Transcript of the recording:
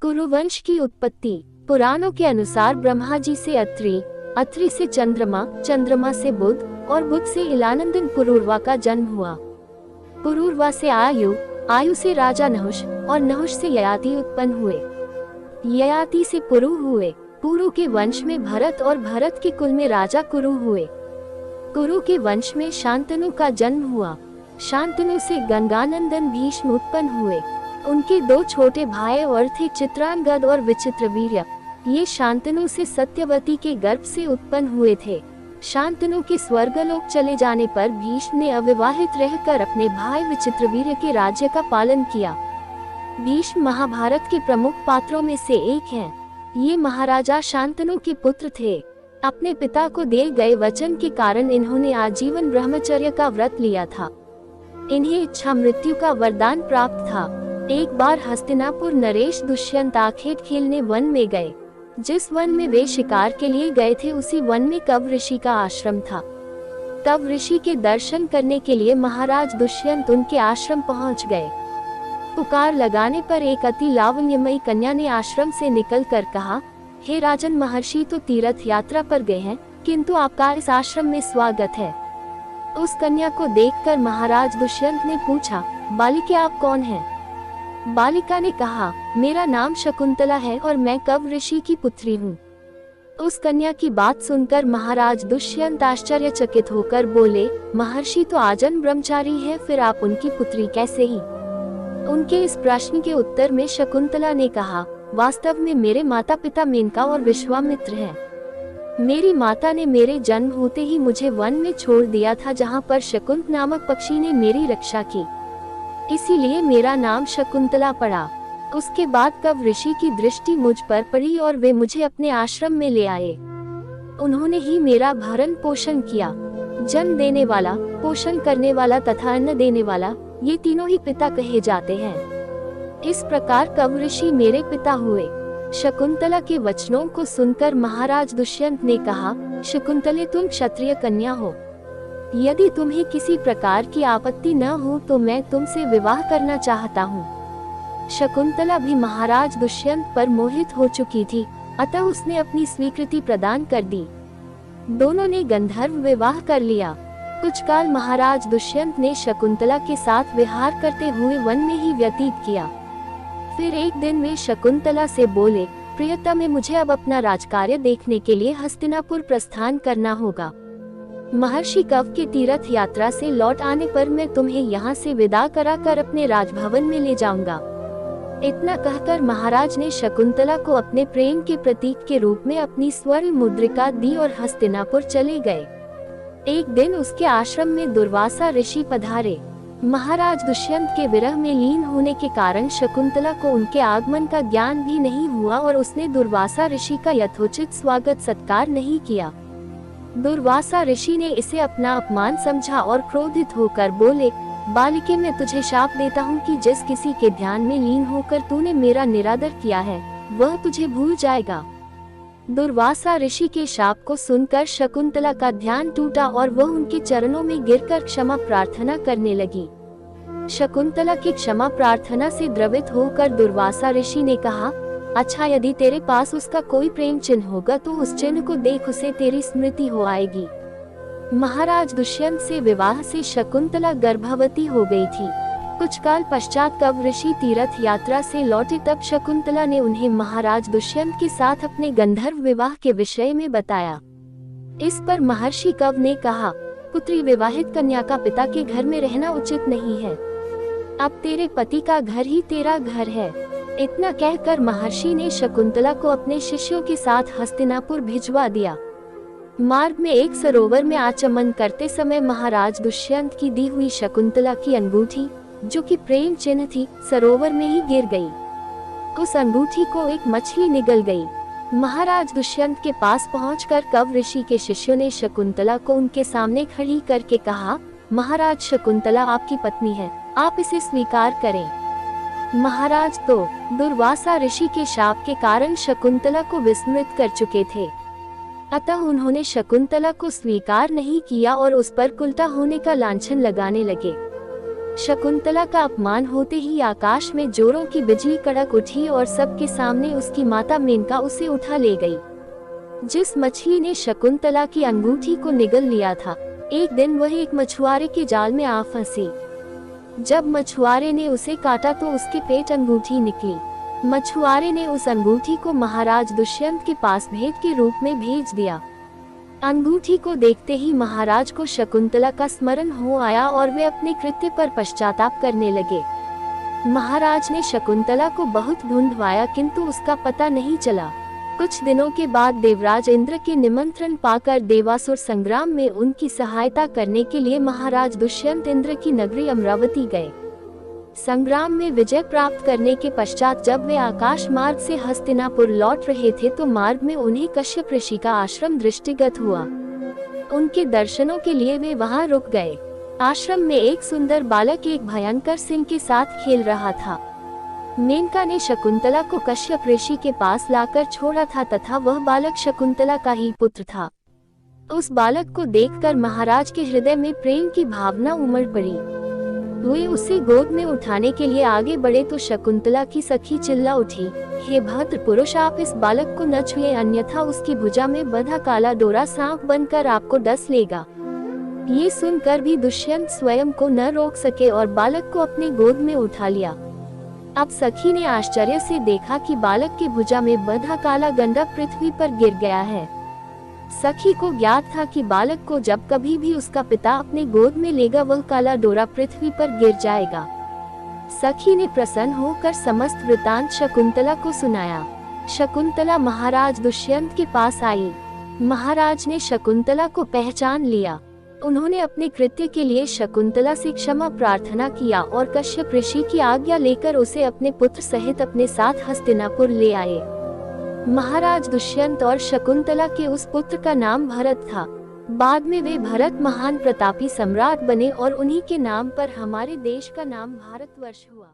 कुरुवंश की उत्पत्ति। पुराणों के अनुसार ब्रह्मा जी से अत्रि, अत्रि से चंद्रमा, चंद्रमा से बुध और बुध से इलानंदन पुरूरवा का जन्म हुआ। पुरूरवा से आयु, आयु से राजा नहुष और नहुष से ययाति उत्पन्न हुए। ययाति से पुरु हुए। पुरु के वंश में भरत और भरत के कुल में राजा कुरु हुए। कुरु के वंश में शांतनु का जन्म हुआ। शांतनु से गंगानंदन भीष्म उत्पन्न हुए। उनके दो छोटे भाई और थे चित्रांगद और विचित्रवीर्य। ये शांतनु से सत्यवती के गर्भ से उत्पन्न हुए थे। शांतनु के स्वर्गलोक चले जाने पर भीष्म ने अविवाहित रहकर अपने भाई विचित्रवीर्य के राज्य का पालन किया। भीष्म महाभारत के प्रमुख पात्रों में से एक हैं। ये महाराजा शांतनु के पुत्र थे। अपने पिता को दिए गए वचन के कारण इन्होंने आजीवन ब्रह्मचर्य का व्रत लिया था। इन्हें इच्छा मृत्यु का वरदान प्राप्त था। एक बार हस्तिनापुर नरेश दुष्यंत आखेट खेलने वन में गए। जिस वन में वे शिकार के लिए गए थे उसी वन में कव ऋषि का आश्रम था। कव ऋषि के दर्शन करने के लिए महाराज दुष्यंत उनके आश्रम पहुंच गए। पुकार लगाने पर एक अति लावण्यमयी कन्या ने आश्रम से निकलकर कहा, हे राजन, महर्षि तो तीर्थ यात्रा पर गए हैं, किंतु आपका इस आश्रम में स्वागत है। उस कन्या को देखकर महाराज दुष्यंत ने पूछा, बालिके आप कौन हैं? बालिका ने कहा, मेरा नाम शकुंतला है और मैं कव ऋषि की पुत्री हूँ। उस कन्या की बात सुनकर महाराज दुष्यंत आश्चर्यचकित होकर बोले, महर्षि तो आजन्म ब्रह्मचारी है, फिर आप उनकी पुत्री कैसे ही? उनके इस प्रश्न के उत्तर में शकुंतला ने कहा, वास्तव में मेरे माता पिता मेनका और विश्वामित्र हैं। मेरी माता ने मेरे जन्म होते ही मुझे वन में छोड़ दिया था, जहाँ पर शकुंत नामक पक्षी ने मेरी रक्षा की, इसीलिए मेरा नाम शकुंतला पड़ा। उसके बाद कव ऋषि की दृष्टि मुझ पर पड़ी और वे मुझे अपने आश्रम में ले आए। उन्होंने ही मेरा भरण पोषण किया। जन्म देने वाला, पोषण करने वाला तथा अन्न देने वाला, ये तीनों ही पिता कहे जाते हैं। इस प्रकार कव ऋषि मेरे पिता हुए। शकुंतला के वचनों को सुनकर महाराज दुष्यंत ने कहा, शकुंतले, तुम क्षत्रिय कन्या हो। यदि तुम्हें किसी प्रकार की आपत्ति न हो तो मैं तुमसे विवाह करना चाहता हूँ। शकुंतला भी महाराज दुष्यंत पर मोहित हो चुकी थी, अतः उसने अपनी स्वीकृति प्रदान कर दी। दोनों ने गंधर्व विवाह कर लिया। कुछ काल महाराज दुष्यंत ने शकुंतला के साथ विहार करते हुए वन में ही व्यतीत किया। फिर एक दिन वे शकुंतला से बोले, प्रियतम, मुझे अब अपना राजकार्य देखने के लिए हस्तिनापुर प्रस्थान करना होगा। महर्षि कव के तीर्थ यात्रा से लौट आने पर मैं तुम्हें यहाँ से विदा कराकर अपने राजभवन में ले जाऊंगा। इतना कहकर महाराज ने शकुंतला को अपने प्रेम के प्रतीक के रूप में अपनी स्वर्ण मुद्रिका दी और हस्तिनापुर चले गए। एक दिन उसके आश्रम में दुर्वासा ऋषि पधारे। महाराज दुष्यंत के विरह में लीन होने के कारण शकुंतला को उनके आगमन का ज्ञान भी नहीं हुआ और उसने दुर्वासा ऋषि का यथोचित स्वागत सत्कार नहीं किया। दुर्वासा ऋषि ने इसे अपना अपमान समझा और क्रोधित होकर बोले, बालिके, मैं तुझे शाप देता हूँ कि जिस किसी के ध्यान में लीन होकर तूने मेरा निरादर किया है वह तुझे भूल जाएगा। दुर्वासा ऋषि के शाप को सुनकर शकुंतला का ध्यान टूटा और वह उनके चरणों में गिरकर क्षमा प्रार्थना करने लगी। शकुंतला की क्षमा प्रार्थना से द्रवित होकर दुर्वासा ऋषि ने कहा, अच्छा, यदि तेरे पास उसका कोई प्रेम चिन्ह होगा तो उस चिन्ह को देख, उसे तेरी स्मृति हो आएगी। महाराज दुष्यंत से विवाह से शकुंतला गर्भवती हो गई थी। कुछ काल पश्चात कव ऋषि तीर्थ यात्रा से लौटे तब शकुंतला ने उन्हें महाराज दुष्यंत के साथ अपने गंधर्व विवाह के विषय में बताया। इस पर महर्षि कव ने कहा, पुत्री, विवाहित कन्या का पिता के घर में रहना उचित नहीं है। अब तेरे पति का घर ही तेरा घर है। इतना कहकर महर्षि ने शकुंतला को अपने शिष्यों के साथ हस्तिनापुर भिजवा दिया। मार्ग में एक सरोवर में आचमन करते समय महाराज दुष्यंत की दी हुई शकुंतला की अंगूठी, जो कि प्रेम चिन्ह थी, सरोवर में ही गिर गई। उस अंगूठी को एक मछली निगल गई। महाराज दुष्यंत के पास पहुंचकर कव ऋषि के शिष्यों ने शकुंतला को उनके सामने खड़ी करके कहा, महाराज, शकुंतला आपकी पत्नी है, आप इसे स्वीकार करें। महाराज तो दुर्वासा ऋषि के शाप के कारण शकुंतला को विस्मृत कर चुके थे, अतः उन्होंने शकुंतला को स्वीकार नहीं किया और उस पर कुलता होने का लांछन लगाने लगे। शकुंतला का अपमान होते ही आकाश में जोरों की बिजली कड़क उठी और सबके सामने उसकी माता मेनका उसे उठा ले गई। जिस मछली ने शकुंतला की अंगूठी को निगल लिया था, एक दिन वह एक मछुआरे के जाल में आ फंसी। जब मछुआरे ने उसे काटा तो उसके पेट अंगूठी निकली। मछुआरे ने उस अंगूठी को महाराज दुष्यंत के पास भेंट के रूप में भेज दिया। अंगूठी को देखते ही महाराज को शकुंतला का स्मरण हो आया और वे अपने कृत्य पर पश्चाताप करने लगे। महाराज ने शकुंतला को बहुत ढूंढवाया किंतु उसका पता नहीं चला। कुछ दिनों के बाद देवराज इंद्र के निमंत्रण पाकर देवासुर संग्राम में उनकी सहायता करने के लिए महाराज दुष्यंत इंद्र की नगरी अमरावती गए। संग्राम में विजय प्राप्त करने के पश्चात जब वे आकाश मार्ग से हस्तिनापुर लौट रहे थे तो मार्ग में उन्हें कश्यप ऋषि का आश्रम दृष्टिगत हुआ। उनके दर्शनों के लिए वे वहां रुक गए। आश्रम में एक सुंदर बालक एक भयंकर सिंह के साथ खेल रहा था। मेनका ने शकुंतला को कश्यप ऋषि के पास लाकर छोड़ा था तथा वह बालक शकुंतला का ही पुत्र था। उस बालक को देखकर महाराज के हृदय में प्रेम की भावना उमड़ पड़ी। वे उसे गोद में उठाने के लिए आगे बढ़े तो शकुंतला की सखी चिल्ला उठी, हे भद्र पुरुष, आप इस बालक को न छुए अन्यथा उसकी भुजा में बंधा काला डोरा सांप बनकर आपको डस लेगा। ये सुनकर भी दुष्यंत स्वयं को न रोक सके और बालक को अपने गोद में उठा लिया। अब सखी ने आश्चर्य से देखा कि बालक की भुजा में बंधा काला गंडा पृथ्वी पर गिर गया है। सखी को ज्ञात था कि बालक को जब कभी भी उसका पिता अपने गोद में लेगा वह काला डोरा पृथ्वी पर गिर जाएगा। सखी ने प्रसन्न होकर समस्त वृतांत शकुंतला को सुनाया। शकुंतला महाराज दुष्यंत के पास आई। महाराज ने शकुंतला को पहचान लिया। उन्होंने अपने कृत्य के लिए शकुंतला से क्षमा प्रार्थना किया और कश्यप ऋषि की आज्ञा लेकर उसे अपने पुत्र सहित अपने साथ हस्तिनापुर ले आए। महाराज दुष्यंत और शकुंतला के उस पुत्र का नाम भरत था। बाद में वे भरत महान प्रतापी सम्राट बने और उन्हीं के नाम पर हमारे देश का नाम भारतवर्ष हुआ।